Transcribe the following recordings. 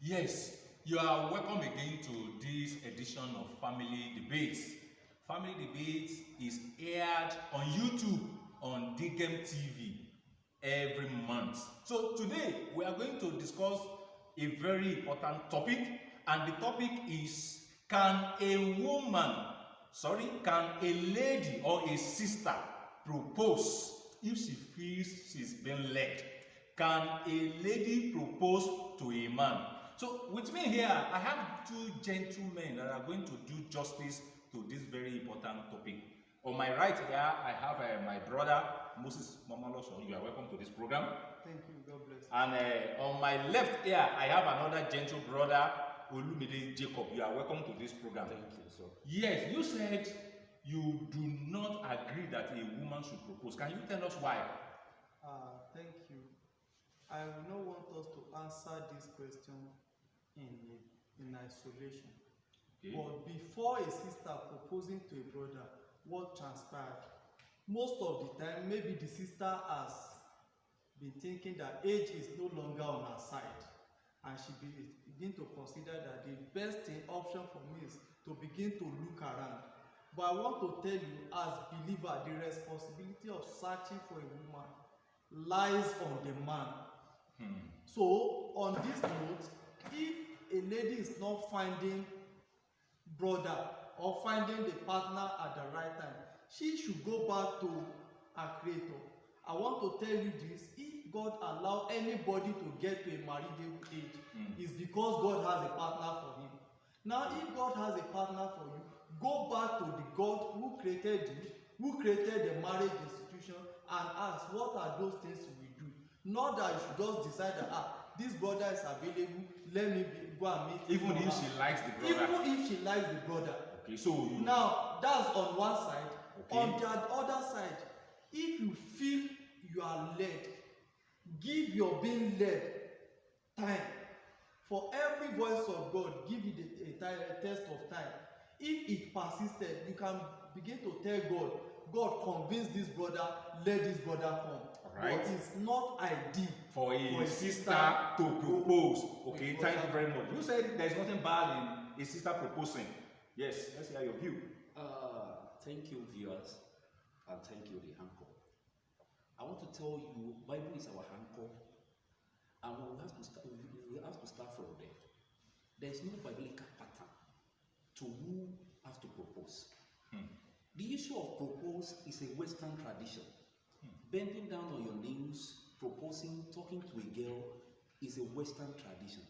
Yes, you are welcome again to this edition of Family Debates. Family Debates is aired on YouTube on Digem TV every month. So today we are going to discuss a very important topic, and the topic is, can a lady or a sister propose if she feels she's been led? Can a lady propose to a man? So with me here, I have two gentlemen that are going to do justice to this very important topic. On my right here, I have my brother, Moses Momoloso. You are welcome to this program. Thank you, God bless. And on my left here, I have another gentle brother, Olumide Jacob. You are welcome to this program. Thank you, sir. Yes, you said you do not agree that a woman should propose. Can you tell us why? Thank you. I will not want us to answer this question in isolation. Okay. But before a sister proposing to a brother, what transpired? Most of the time, maybe the sister has been thinking that age is no longer on her side, and she begin to consider that the best option for me is to begin to look around. But I want to tell you, as believer, the responsibility of searching for a woman lies on the man. So on this note, if a lady is not finding brother or finding the partner at the right time, she should go back to her creator. I want to tell you this: if God allow anybody to get to a marriageable age, it's because God has a partner for him. Now, if God has a partner for you, go back to the God who created you, who created the marriage institution, and ask, what are those things we do? Not that you should just decide that this brother is available, let me go and meet him. Even if she likes the brother. Even if she likes the brother. Okay, so now that's on one side. Okay. On the other side, if you feel you are led, give your being led time. For every voice of God, give it a test of time. If it persisted, you can begin to tell God, God, convince this brother, let this brother come. Right. But it's not ideal for a sister to propose. Okay, thank you very much. You said there's nothing bad in a sister proposing. Yes, let's hear your view. Thank you, viewers, and thank you, the anchor. I want to tell you, Bible is our anchor, and we have to start from there. There is no biblical pattern to who has to propose. The issue of propose is a Western tradition. Bending down on your knees, proposing, talking to a girl is a Western tradition.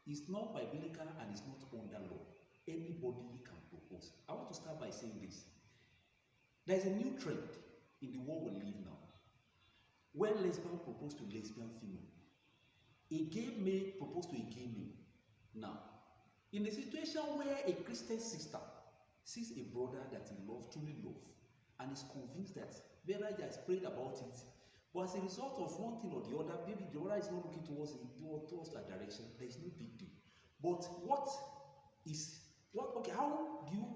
It's not biblical and it's not under law. Anybody can propose. I want to start by saying this. There is a new trend in the world we live now, where lesbian propose to lesbian female. A gay male propose to a gay male. Now, in a situation where a Christian sister sees a brother that he loves, truly loves, and is convinced that whether he has prayed about it, but as a result of one thing or the other, maybe the brother is not looking towards that direction, there is no big deal. But how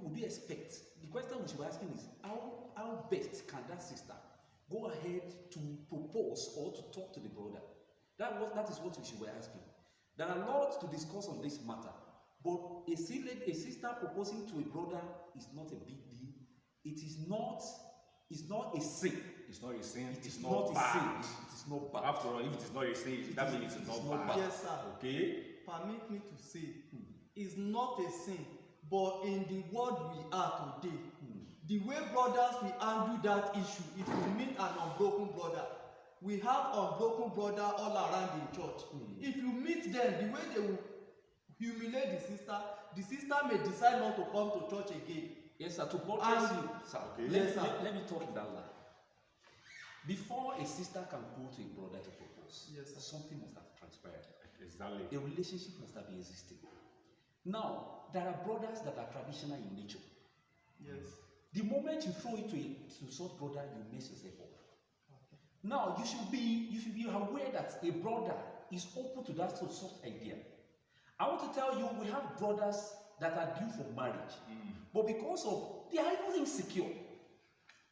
would you expect? The question we should be asking is, how best can that sister go ahead to propose or to talk to the brother? That is what we should be asking. There are lots to discuss on this matter, but a sister proposing to a brother is not a big deal. It's not a sin. It's not a sin. It is not not a bad. sin. It is not bad. After all, if it is not a sin, that means it is not bad. Yes, sir. Okay. Permit me to say, it's not a sin, but in the world we are today, the way brothers we handle that issue, if we meet an unbroken brother, we have unbroken brother all around the church. If you meet them, the way they will humiliate the sister may decide not to come to church again. Yes, sir. To buttress you, sir. Okay. Yes, sir. Let me talk that line. Before a sister can go to a brother to propose, Yes, sir. something must have transpired. Exactly. A relationship must have been existing. Now, there are brothers that are traditional in nature. Yes. The moment you throw it to such brother, you mess yourself up. Okay. Now, you should be aware that a brother is open to that such idea. I want to tell you, we have brothers that are due for marriage, but because of they are even insecure,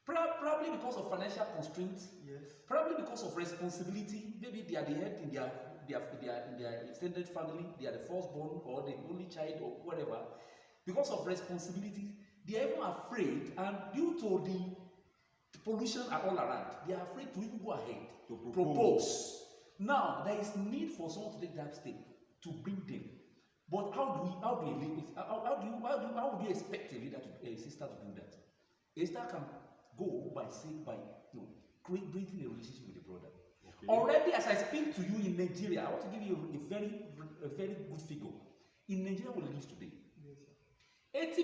probably because of financial constraints, Yes. probably because of responsibility. Maybe they are the head in their extended family, they are the firstborn or the only child or whatever, because of responsibility, they are even afraid, and due to the pollution are all around, they are afraid to even go ahead To propose. Now there is need for someone to take that step to bring them. But how would you expect a leader a sister to do that? A sister can go by creating a relationship with a brother. Okay. Already, as I speak to you in Nigeria, I want to give you a very good figure. In Nigeria, we live today, Yes, sir.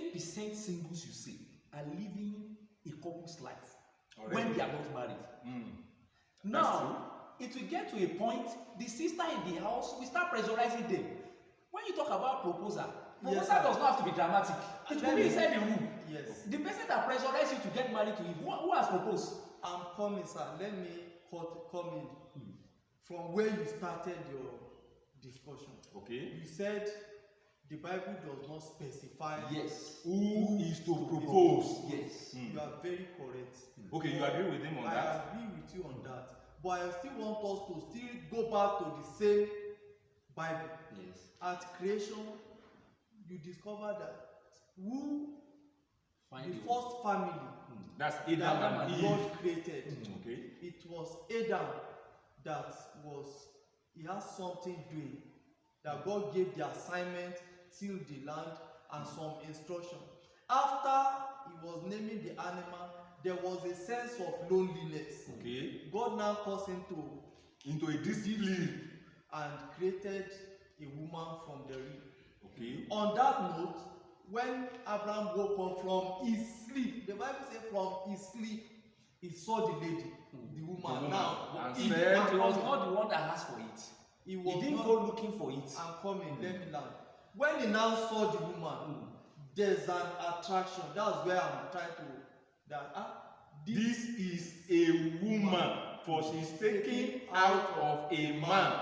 80% singles you see are living a couple's life Already. when they are not married. Mm. Now, it will get to a point, the sister in the house will start pressurizing them. When you talk about proposal Yes, does sir. not have to be dramatic. It will be inside the room. Yes. The person that pressurizes you to get married to him, who has proposed? I'm coming, sir. Let me come in from where you started your discussion. Okay. You said the Bible does not specify. Yes. Who is to propose? Yes. You are very correct. Okay, you agree with him on I that? agree with you on that. But I still want us to still go back to the same Bible. Yes. At creation, you discover that who Find the a- first family That's Adam that and Eve. God created. Okay. It was Adam that he has something doing, that God gave the assignment, till the land, and some instruction. After he was naming the animal, there was a sense of loneliness. Okay. God now caused him to Into a discipline. and created a woman from the rib. Okay. On that note, when Abraham woke up from his sleep, the Bible says from his sleep, he saw the lady, the woman. The woman. Now, And he- said- I'm He was coming. not the one that asked for it. He He was didn't not- go looking for it. I'm coming, let me land. When he now saw the woman, there's an attraction. That's where I'm trying to, This is a woman, for she's taken out of a man.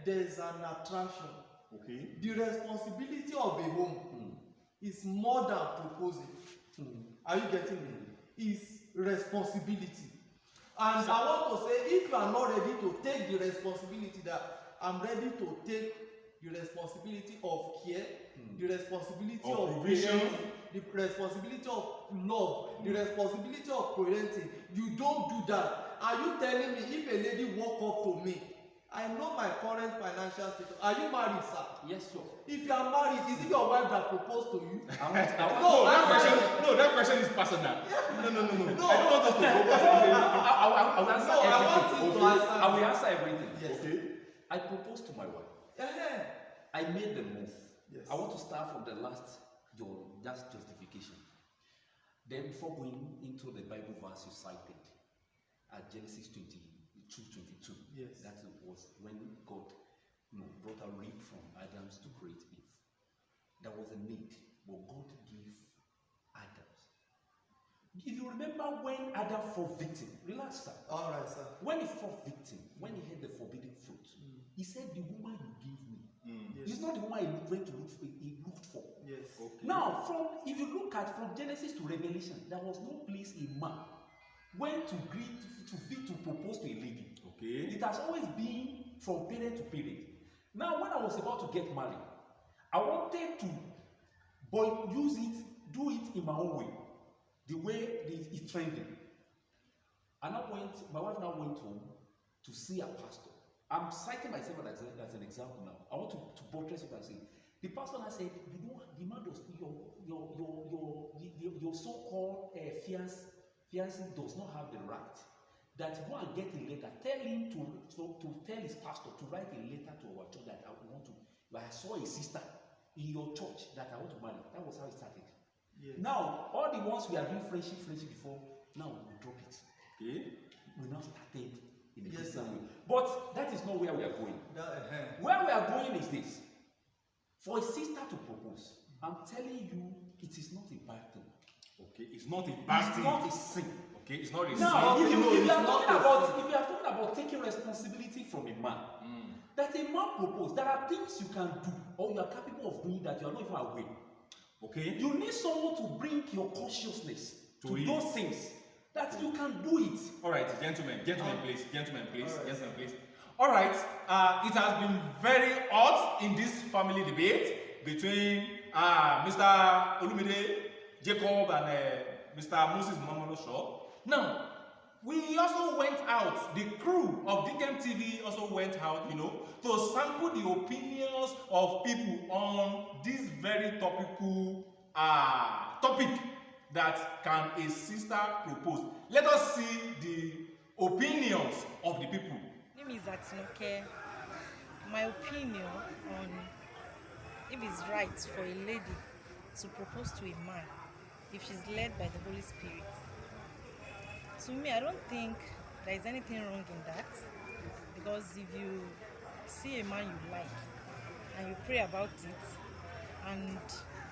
there's an attraction. Okay. The responsibility of a home is more than proposing. Are you getting me? Is responsibility. And I want to say, if you are not ready to take the responsibility, that I'm ready to take the responsibility of care, the responsibility Of of provision, parenting, the responsibility of love, the responsibility of parenting, you don't do that. Are you telling me if a lady walk up to me, I know my current financial status. Are you married, sir? Yes, sir. If you are married, is it your wife that proposed to you? I want No, that question is personal. No. I don't want us to go personal. I will answer No, I want everything. you to answer. I will answer everything. Yes. Okay. I proposed to my wife. Ehen. I made the move. Yes. I want to start from the last justification. Then before going into the Bible verse you cited at Genesis 22. Yes. That was when God brought a rib from Adam's to create Eve. There was a need, but God gave Adam. If you remember when Adam fell victim, relax, sir. All right, sir. When he fell victim, when he had the forbidden fruit, he said, "The woman you gave me." Yes. It's not the woman he went to look for. He looked for. Yes. Okay. Now, if you look at from Genesis to Revelation, there was no place a man went to propose to a lady. Okay. It has always been from parent to parent. Now, when I was about to get married, I wanted to do it in my own way, the way it's trending. My wife now went home to see a pastor. I'm citing myself as an example now. I want to buttress what I'm saying. The pastor has said, the man does your so-called fiancé does not have the right. That go and get a letter. Tell him to tell his pastor to write a letter to our church that I saw a sister in your church that I want to marry. That was how it started. Yes. Now, all the ones we are doing friendship before, now we drop it. Okay. We now started in a Yes, different sir. way. But that is not where we are going. That, Where we are going is this. For a sister to propose, I'm telling you, it is not a bad thing. Okay. It's not a bad It's thing. not a sin. Okay. It's not a Now, sin. if you it's are not talking a about taking responsibility from a man, that a man propose, there are things you can do or you are capable of doing that you are not even aware. Okay. You need someone to bring your consciousness To to it. those things that you can do it. All right, gentlemen, please. All right. All right, it has been very hot in this family debate between Mr. Olumide Jacob and Mr. Moses Momolosho. Now, we also went out, the crew of Dickem TV also went out, to sample the opinions of people on this very topical topic that can a sister propose. Let us see the opinions of the people. My name is Atinoke. My opinion on if it's right for a lady to propose to a man if she's led by the Holy Spirit. To me, I don't think there is anything wrong in that, because if you see a man you like and you pray about it and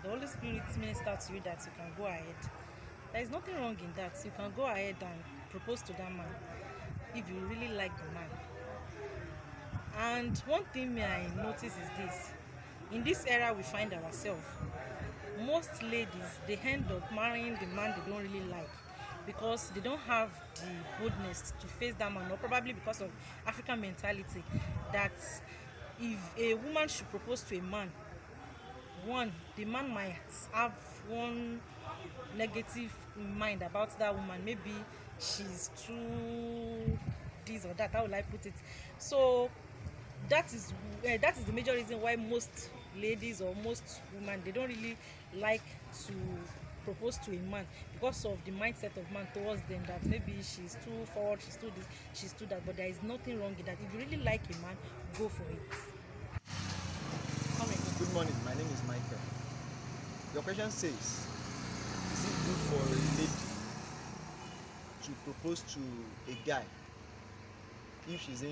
the Holy Spirit ministers to you that you can go ahead, there is nothing wrong in that. You can go ahead and propose to that man if you really like the man. And one thing I notice is this: in this era we find ourselves, most ladies, they end up marrying the man they don't really like because they don't have the boldness to face that man, or probably because of African mentality that if a woman should propose to a man, one, the man might have one negative mind about that woman. Maybe she's too this or that. How will I put it? So that is the major reason why most ladies or most women, they don't really like to propose to a man, because of the mindset of man towards them, that maybe she's too forward, she's too this, she's too that. But there is nothing wrong in that. If you really like a man, go for it. Good morning, my name is Michael. Your question says, is it good for a lady to propose to a guy if she's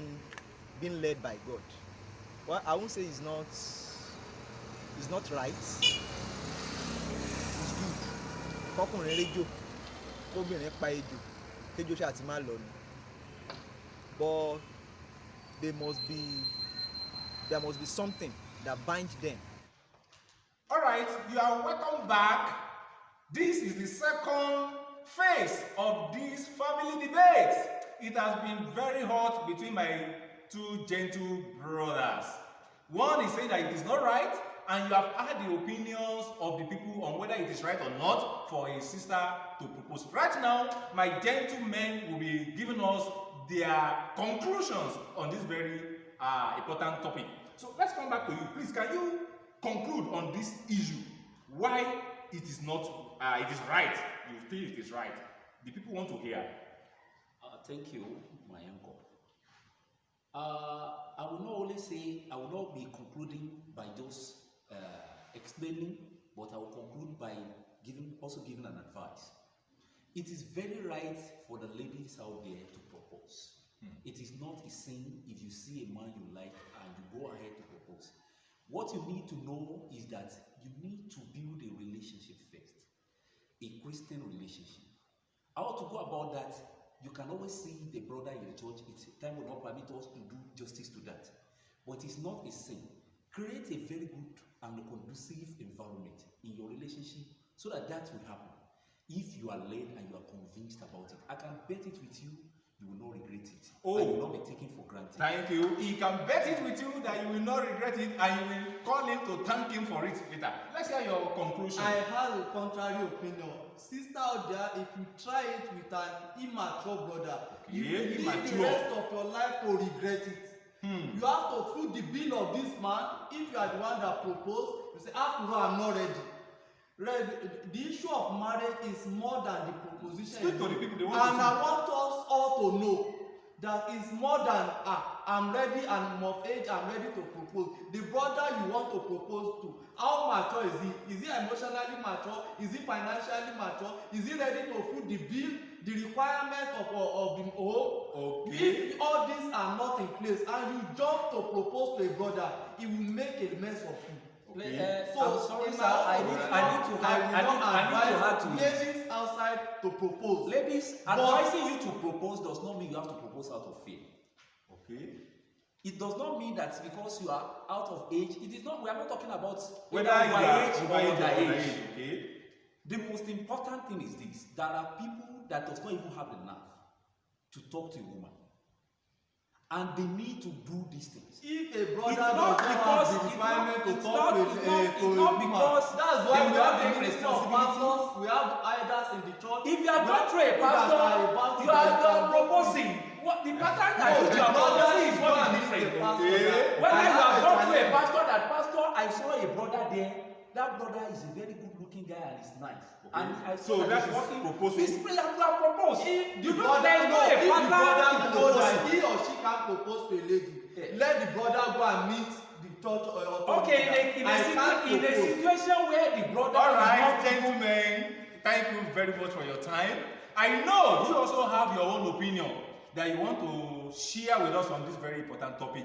being led by God? Well, I won't say it's not right. It's good. Kọkùnrin rédíò, kóbìnrin pa ejò, kéjò ṣáà ti máa lọ ni. But there must be something that binds them. All right, you are welcome back. This is the second phase of this family debate. It has been very hot between my two gentle brothers. One is saying that it is not right, and you have heard the opinions of the people on whether it is right or not for a sister to propose. Right now, my gentlemen will be giving us their conclusions on this very important topic. So let's come back to you. Please, can you conclude on this issue? Why it is not, it is right? You feel it is right? The people want to hear. Thank you, my uncle. I will not only say, I will not be concluding by just explaining, but I will conclude by also giving an advice. It is very right for the ladies out there to propose. It is not a sin if you see a man you like and you go ahead to propose. What you need to know is that you need to build a relationship first, a Christian relationship. How to go about that? You can always see the brother in your church. Time will not permit us to do justice to that. But it's not a sin. Create a very good and conducive environment in your relationship so that will happen. If you are led and you are convinced about it, I can bet it with you, you will not regret it. Oh, and you will not be taken for granted. Thank you. He can bet it with you that you will not regret it, and you will call him to thank him for it later. Let's hear your conclusion. I have a contrary opinion. Sister out there, if you try it with an immature brother, you will live the rest of your life to regret it. You have to foot the bill of this man. If you are the one that proposed, you say, after all, I'm not ready. The issue of marriage is more than the proposition. Speak to the people. They want and I want us all to know that it's more than I'm ready and I'm of age, I'm ready to propose. The brother you want to propose to, how mature is he? Is he emotionally mature? Is he financially mature? Is he ready to foot the bill, the requirement of him home? Okay. If all these are not in place and you jump to propose to a brother, it will make a mess of you. Okay. So I'm sorry, sir. I need to add to it. Ladies outside to propose. Ladies, advising you to propose does not mean you have to propose out of fear. Okay. It does not mean that because you are out of age, it is not. We are not talking about Whether you are age or over underage. age. Okay. The most important thing is this: there are people that does not even have the nerve to talk to a woman, and they need to do these things. If a brother It's does not not have because the requirement to talk to it's not woman, because that's why they we will have take the ministry of responsibility. pastors, we have elders in the church. If you are we not have to a people that pastor, are about to you are that can proposing. What the pattern that No, you the are brother proposing is is what one is is different. the pastor Okay. that- When I you have have gone to a challenge. pastor, that pastor, I saw a brother there. That brother is a very good looking guy and is nice. And I So saw that he's is working. proposing? This prayer you have proposed. If You the know brother there is no know, a if the pattern brother to knows that propose. he or she can't propose to a lady, Yeah. let the brother go and meet the church authority. Okay, in I can't a propose. situation where the brother All is right, not gentlemen, thank you very much for your time. I know you also have your own opinion that you want to share with us on this very important topic.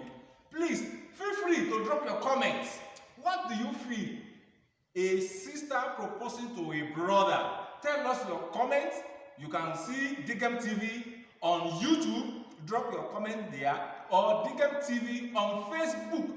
Please feel free to drop your comments. What do you feel? A sister proposing to a brother? Tell us your comments. You can see Digem TV on YouTube. Drop your comment there, or Digem TV on Facebook.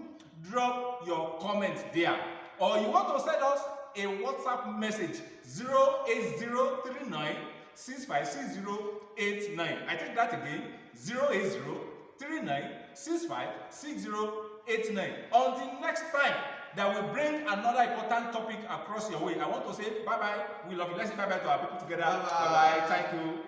Drop your comments there. Or you want to send us a WhatsApp message 08039 656089. I take that again, 08039 656089. Until next time that we bring another important topic across your way, I want to say bye bye. We love you. Let's say bye bye to our people together. Bye bye. Bye bye. Thank you.